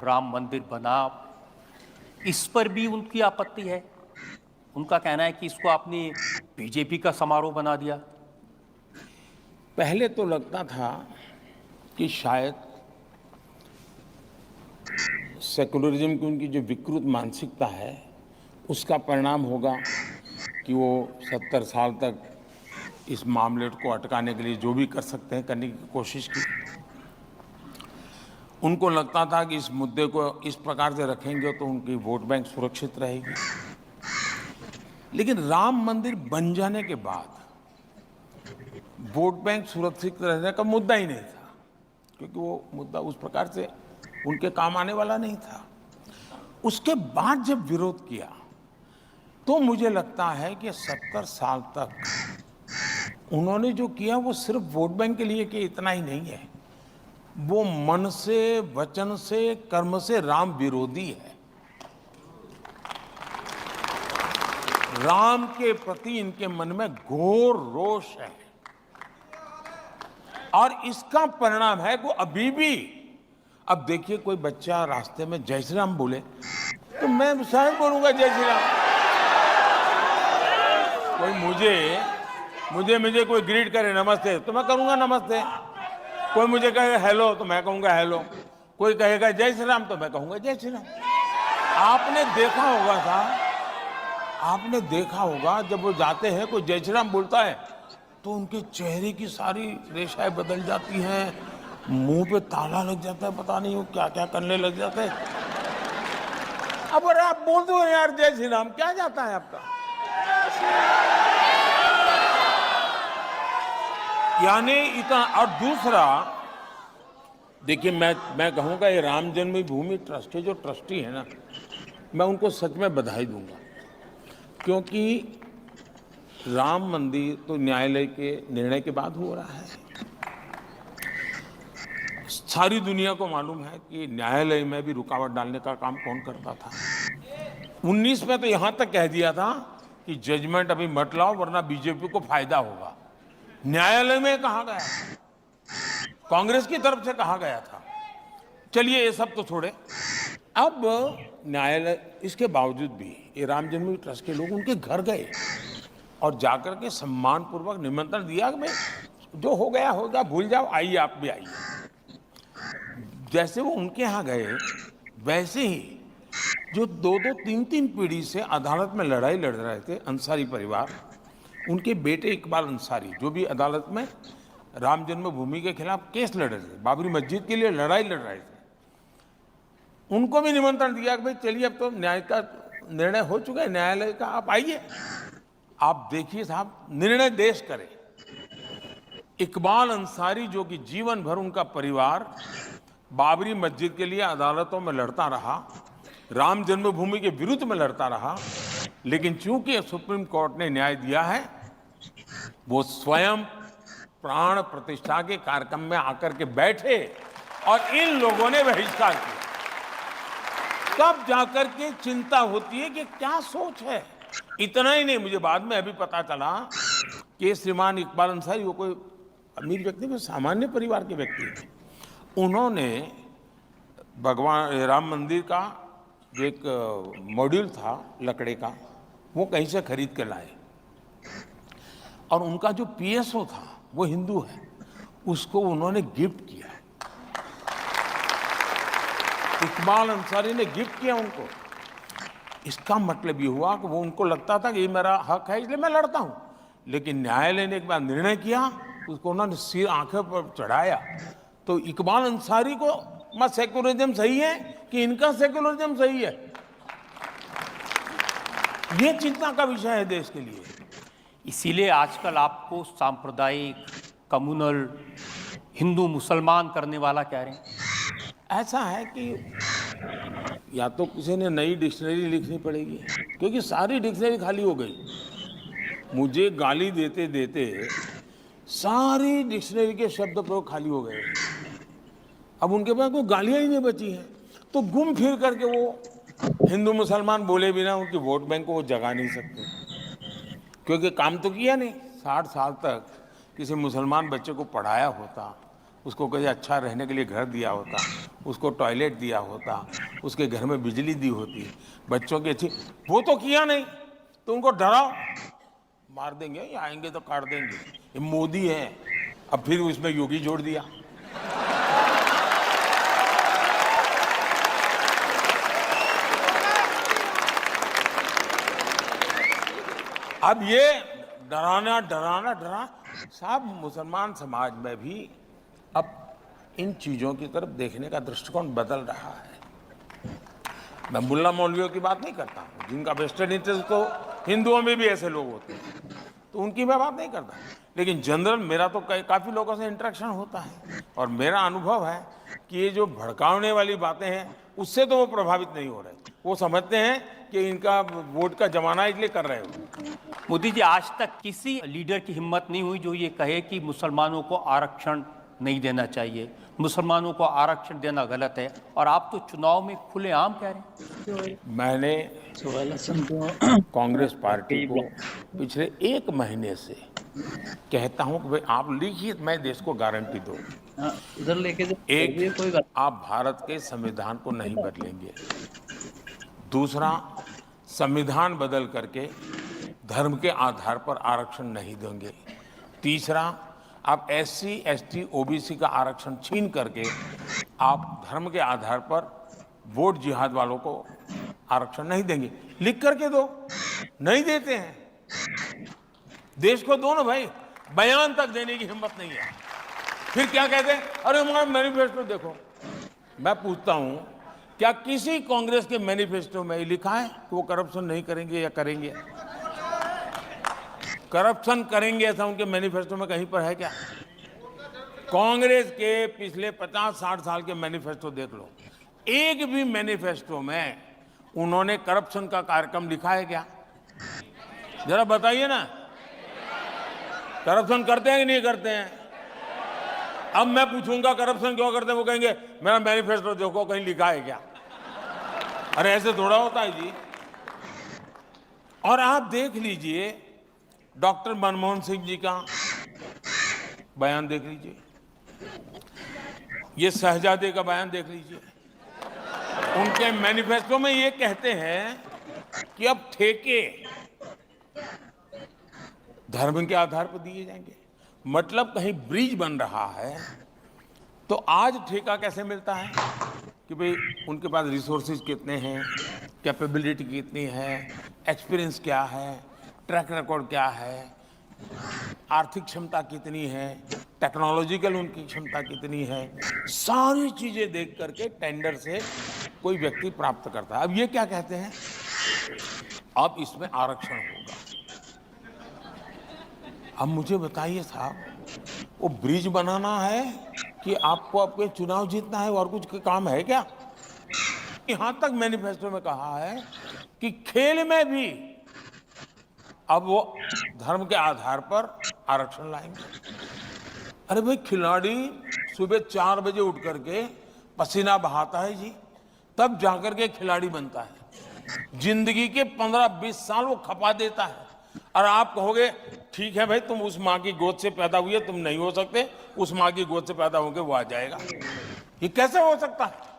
राम मंदिर बना, इस पर भी उनकी आपत्ति है। उनका कहना है कि इसको आपने बीजेपी का समारोह बना दिया। पहले तो लगता था कि शायद सेकुलरिज्म की उनकी जो विकृत मानसिकता है उसका परिणाम होगा कि वो 70 साल तक इस मामले को अटकाने के लिए जो भी कर सकते हैं करने की कोशिश की। उनको लगता था कि इस मुद्दे को इस प्रकार से रखेंगे तो उनकी वोट बैंक सुरक्षित रहेगी। लेकिन राम मंदिर बन जाने के बाद वोट बैंक सुरक्षित रहने का मुद्दा ही नहीं था, क्योंकि वो मुद्दा उस प्रकार से उनके काम आने वाला नहीं था। उसके बाद जब विरोध किया तो मुझे लगता है कि 70 साल तक उन्होंने जो किया वो सिर्फ वोट बैंक के लिए कि इतना ही नहीं है, वो मन से, वचन से, कर्म से राम विरोधी है। राम के प्रति इनके मन में घोर रोष है और इसका परिणाम है कि अभी भी, अब देखिए कोई बच्चा रास्ते में जय श्री राम बोले तो मैं शायद बोलूंगा जय श्री राम। कोई मुझे कोई ग्रीट करे नमस्ते तो मैं करूंगा नमस्ते, कोई मुझे कहे हेलो तो मैं कहूंगा हेलो, कोई कहेगा जय श्री राम तो मैं कहूंगा जय श्री राम। आपने देखा होगा जब वो जाते हैं कोई जय श्री राम बोलता है तो उनके चेहरे की सारी रेखाएं बदल जाती हैं, मुंह पे ताला लग जाता है, पता नहीं वो क्या क्या करने लग जाते हैं। अब अरे आप बोल दो यार जय श्री राम, क्या जाता है आपका? यानी इतना। और दूसरा देखिए, मैं कहूंगा ये राम जन्मभूमि ट्रस्ट के जो ट्रस्टी है ना, मैं उनको सच में बधाई दूंगा, क्योंकि राम मंदिर तो न्यायालय के निर्णय के बाद हो रहा है। सारी दुनिया को मालूम है कि न्यायालय में भी रुकावट डालने का काम कौन करता था। 19 में तो यहां तक कह दिया था कि जजमेंट अभी मत लाओ वरना बीजेपी को फायदा होगा। न्यायालय में कहा गया, कांग्रेस की तरफ से कहा गया था। चलिए ये सब तो छोड़े, अब न्यायालय इसके बावजूद भी ये राम जन्मभूमि ट्रस्ट के लोग उनके घर गए और जाकर के सम्मान पूर्वक निमंत्रण दिया कि भाई जो हो गया होगा, भूल जाओ, आइए आप भी आइए। जैसे वो उनके यहाँ गए वैसे ही जो 2-2, 3-3 पीढ़ी से अदालत में लड़ाई लड़ रहे थे अंसारी परिवार, उनके बेटे इकबाल अंसारी जो भी अदालत में राम जन्मभूमि के खिलाफ केस लड़ रहे थे, बाबरी मस्जिद के लिए लड़ाई लड़ रहे थे, उनको भी निमंत्रण दिया कि भाई चलिए अब तो न्याय का निर्णय हो चुका है न्यायालय का, आप आइए, आप देखिए साहब निर्णय देश करे। इकबाल अंसारी जो कि जीवन भर उनका परिवार बाबरी मस्जिद के लिए अदालतों में लड़ता रहा, राम जन्मभूमि के विरुद्ध में लड़ता रहा, लेकिन चूंकि सुप्रीम कोर्ट ने न्याय दिया है, वो स्वयं प्राण प्रतिष्ठा के कार्यक्रम में आकर के बैठे और इन लोगों ने बहिष्कार किया। तब जाकर के चिंता होती है कि क्या सोच है। इतना ही नहीं, मुझे बाद में अभी पता चला कि श्रीमान इकबाल अंसारी वो कोई अमीर व्यक्ति में सामान्य परिवार के व्यक्ति थे। उन्होंने भगवान राम मंदिर का जो एक मॉड्यूल था लकड़े का, वो कहीं से खरीद के लाए और उनका जो पीएसओ था वो हिंदू है, उसको उन्होंने गिफ्ट किया। इकबाल अंसारी ने गिफ्ट किया उनको। इसका मतलब ये हुआ कि वो उनको लगता था कि ये मेरा हक है इसलिए मैं लड़ता हूं, लेकिन न्यायालय ने एक बार निर्णय किया, उसको उन्होंने सिर आंखों पर चढ़ाया। तो इकबाल अंसारी को मत सेकुलरिज्म सही है कि इनका सेकुलरिज्म सही है, ये चिंता का विषय है देश के लिए। इसीलिए आजकल आपको सांप्रदायिक, कम्युनल, हिंदू मुसलमान करने वाला कह रहे हैं। ऐसा है कि या तो किसी ने नई डिक्शनरी लिखनी पड़ेगी, क्योंकि सारी डिक्शनरी खाली हो गई। मुझे गाली देते देते सारी डिक्शनरी के शब्द प्रयोग खाली हो गए। अब उनके पास कोई गालियां ही नहीं बची हैं, तो घूम फिर करके वो हिंदू मुसलमान बोले बिना उनकी वोट बैंक को वो जगा नहीं सकते, क्योंकि काम तो किया नहीं। 60 साल तक किसी मुसलमान बच्चे को पढ़ाया होता, उसको कोई अच्छा रहने के लिए घर दिया होता, उसको टॉयलेट दिया होता, उसके घर में बिजली दी होती, बच्चों की अच्छी, वो तो किया नहीं। तो उनको डराओ, मार देंगे, ये आएंगे तो काट देंगे, ये मोदी है। अब फिर उसमें योगी जोड़ दिया। अब ये डराना साहब, मुसलमान समाज में भी अब इन चीजों की तरफ देखने का दृष्टिकोण बदल रहा है। मैं मुल्ला मौलवियों की बात नहीं करता हूं, जिनका वेस्टर्न इंटरेस्ट, तो हिंदुओं में भी ऐसे लोग होते हैं, तो उनकी मैं बात नहीं करता। लेकिन जनरल मेरा तो काफी लोगों से इंटरेक्शन होता है, और मेरा अनुभव है कि ये जो भड़काने वाली बातें हैं, उससे तो वो प्रभावित नहीं हो रहे। वो समझते हैं कि इनका वोट का जमाना इसलिए कर रहे हो। मोदी जी, आज तक किसी लीडर की हिम्मत नहीं हुई जो ये कहे कि मुसलमानों को आरक्षण नहीं देना चाहिए, मुसलमानों को आरक्षण देना गलत है, और आप तो चुनाव में खुलेआम कह रहे हैं। मैंने कांग्रेस पार्टी को पिछले 1 महीने से कहता हूं कि भाई आप लिखिए, मैं देश को गारंटी दो, इधर लेके एक, आप भारत के संविधान को नहीं बदलेंगे। दूसरा, संविधान बदल करके धर्म के आधार पर आरक्षण नहीं देंगे। तीसरा, आप SC, ST, OBC का आरक्षण छीन करके आप धर्म के आधार पर वोट जिहाद वालों को आरक्षण नहीं देंगे। लिख करके दो, नहीं देते हैं। देश को दो ना भाई, बयान तक देने की हिम्मत नहीं है। फिर क्या कहते हैं, अरे हमारा मैनिफेस्टो देखो। मैं पूछता हूं, क्या किसी कांग्रेस के मैनिफेस्टो में लिखा है कि वो करप्शन नहीं करेंगे या करेंगे? करप्शन करेंगे ऐसा उनके मैनिफेस्टो में कहीं पर है क्या? कांग्रेस के पिछले 50-60 साल के मैनिफेस्टो देख लो, एक भी मैनिफेस्टो में उन्होंने करप्शन का कार्यक्रम लिखा है क्या? जरा बताइए ना, करप्शन करते हैं कि नहीं करते हैं? अब मैं पूछूंगा करप्शन क्यों करते हैं, वो कहेंगे मेरा मैनिफेस्टो देखो कहीं लिखा है क्या? अरे ऐसे थोड़ा होता है जी। और आप देख लीजिए डॉक्टर मनमोहन सिंह जी का बयान देख लीजिए, ये शहजादे का बयान देख लीजिए। उनके मैनिफेस्टो में ये कहते हैं कि अब ठेके धर्म के आधार पर दिए जाएंगे। मतलब कहीं ब्रिज बन रहा है तो आज ठेका कैसे मिलता है कि भाई उनके पास रिसोर्सेज कितने हैं, कैपेबिलिटी कितनी है, एक्सपीरियंस क्या है, ट्रैक रिकॉर्ड क्या है, आर्थिक क्षमता कितनी है, टेक्नोलॉजिकल उनकी क्षमता कितनी है, सारी चीजें देख करके टेंडर से कोई व्यक्ति प्राप्त करता है। अब ये क्या कहते हैं, अब इसमें आरक्षण होगा। अब मुझे बताइए साहब, वो ब्रिज बनाना है कि आपको आपके चुनाव जीतना है, और कुछ काम है क्या? यहां तक मैनिफेस्टो में कहा है कि खेल में भी अब वो धर्म के आधार पर आरक्षण लाएंगे। अरे भाई, खिलाड़ी सुबह 4 बजे उठ करके पसीना बहाता है जी, तब जाकर के खिलाड़ी बनता है। जिंदगी के 15-20 साल वो खपा देता है, और आप कहोगे ठीक है भाई, तुम उस माँ की गोद से पैदा हुए, तुम नहीं हो सकते, उस माँ की गोद से पैदा होके वो आ जाएगा। ये कैसे हो सकता है?